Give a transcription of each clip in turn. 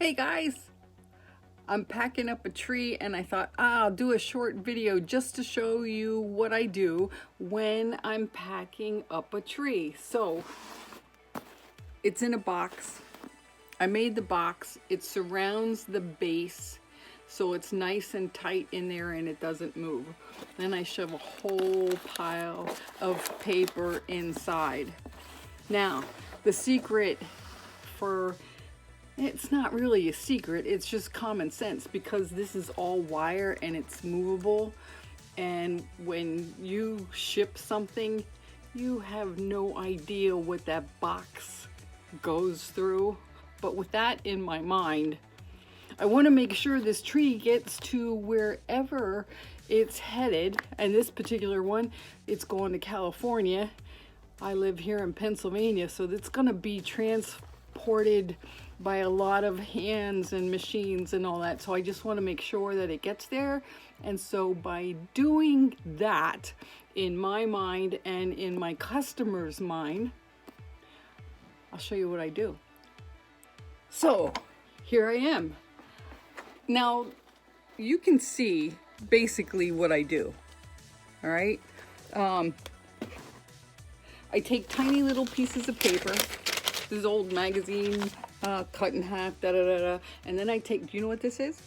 Hey guys, I'm packing up a tree and I thought I'll do a short video just to show you what I do when I'm packing up a tree. So it's in a box. I made the box. It surrounds the base so it's nice and tight in there and it doesn't move. Then I shove a whole pile of paper inside. Now, the secret for it's not really a secret, it's just common sense because this is all wire and it's movable. And when you ship something, you have no idea what that box goes through. But with that in my mind, I want to make sure this tree gets to wherever it's headed. And this particular one, it's going to California. I live here in Pennsylvania, so it's going to be transported by a lot of hands and machines and all that. So I just want to make sure that it gets there. And so by doing that in my mind and in my customer's mind, I'll show you what I do. So here I am. Now you can see basically what I do. All right. I take tiny little pieces of paper. This is old magazine, cut in half, and then I take, do you know what this is?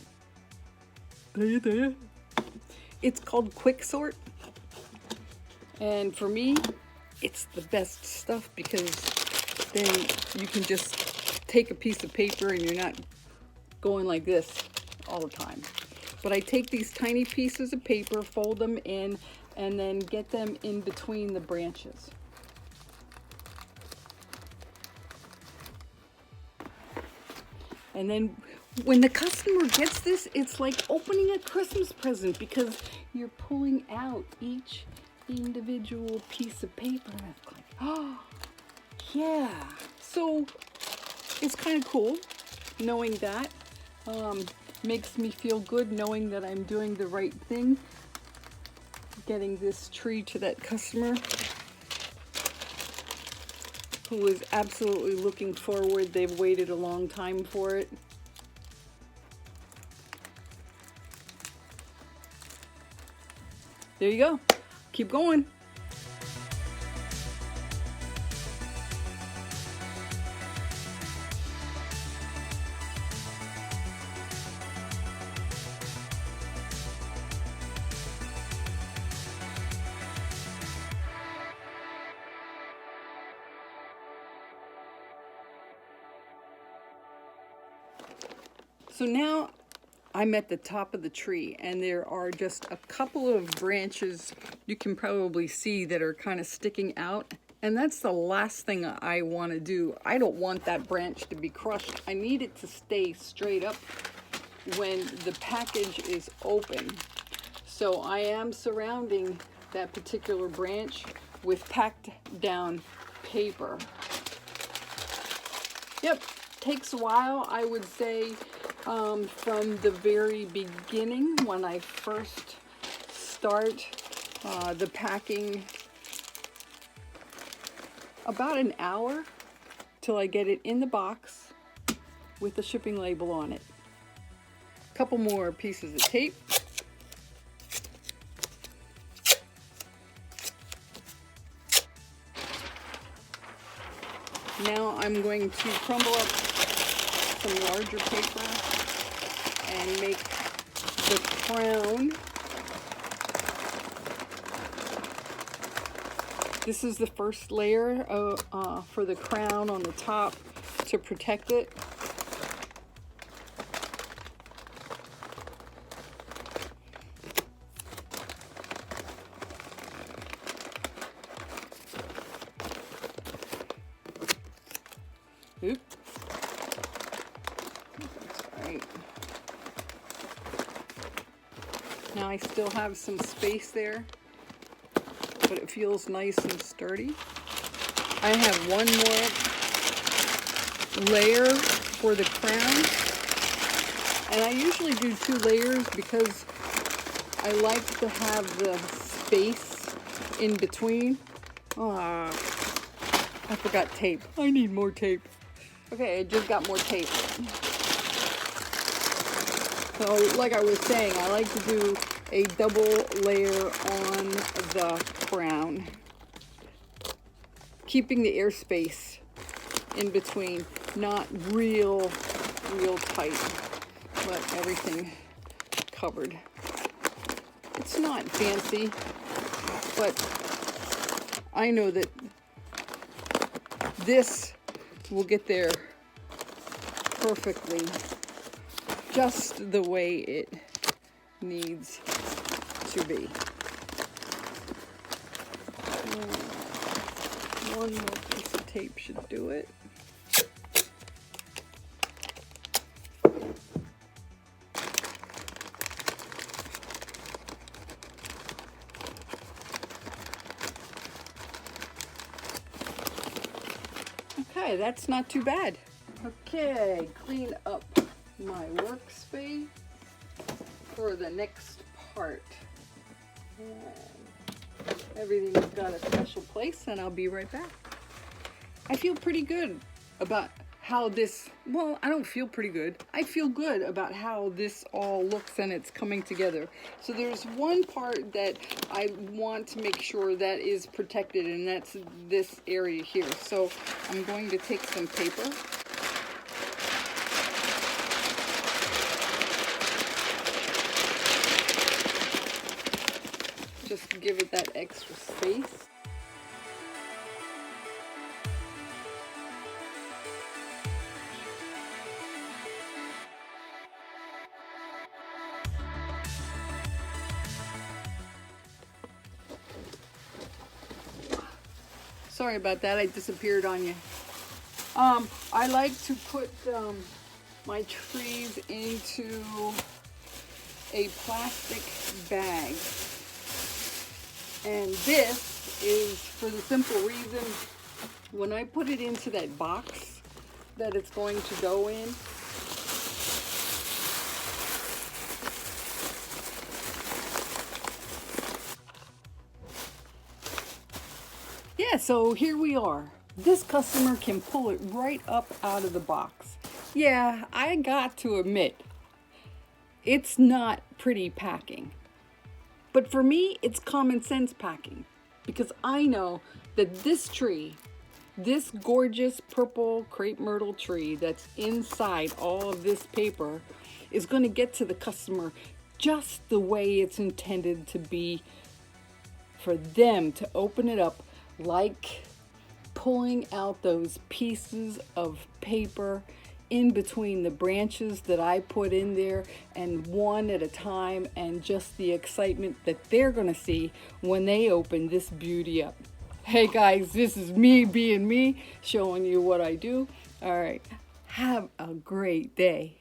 It's called Quick Sort. And for me, it's the best stuff because then you can just take a piece of paper and you're not going like this all the time. But I take these tiny pieces of paper, fold them in, and then get them in between the branches. And then when the customer gets this, it's like opening a Christmas present because you're pulling out each individual piece of paper. And it's like, oh, yeah. So it's kind of cool knowing that. Makes me feel good knowing that I'm doing the right thing, getting this tree to that customer who is absolutely looking forward. They've waited a long time for it. There you go. Keep going. So now I'm at the top of the tree and there are just a couple of branches you can probably see that are kind of sticking out. And that's the last thing I want to do. I don't want that branch to be crushed. I need it to stay straight up when the package is open. So I am surrounding that particular branch with packed down paper. Yep, takes a while, I would say. From the very beginning, when I first start the packing, about an hour till I get it in the box with the shipping label on it. A couple more pieces of tape. Now I'm going to crumble up some larger paper and make the crown. This is the first layer for the crown on the top to protect it. Oop. Now I still have some space there, but it feels nice and sturdy. I have one more layer for the crown, and I usually do 2 layers because I like to have the space in between. I forgot tape. I need more tape. Okay, I just got more tape. So like I was saying, I like to do a double layer on the crown, keeping the airspace in between, not real tight, but everything covered. It's not fancy, but I know that this will get there perfectly, just the way it needs to be. One more piece of tape should do it. Okay, that's not too bad. Okay, clean up my workspace for the next part. And everything's got a special place, and I'll be right back. I feel pretty good about how this, well, I don't feel pretty good. I feel good about how this all looks and it's coming together. So there's one part that I want to make sure that is protected, and that's this area here. So I'm going to take some paper. Just to give it that extra space. Sorry about that, I disappeared on you. I like to put my trees into a plastic bag. And this is for the simple reason, when I put it into that box that it's going to go in, yeah, so here we are. This customer can pull it right up out of the box. Yeah, I got to admit, it's not pretty packing. But for me, it's common sense packing, because I know that this tree, this gorgeous purple crepe myrtle tree that's inside all of this paper, is going to get to the customer just the way it's intended to be, for them to open it up like pulling out those pieces of paper in between the branches that I put in there, and one at a time, and just the excitement that they're gonna see when they open this beauty up. Hey guys, this is me being me, showing you what I do. All right, have a great day.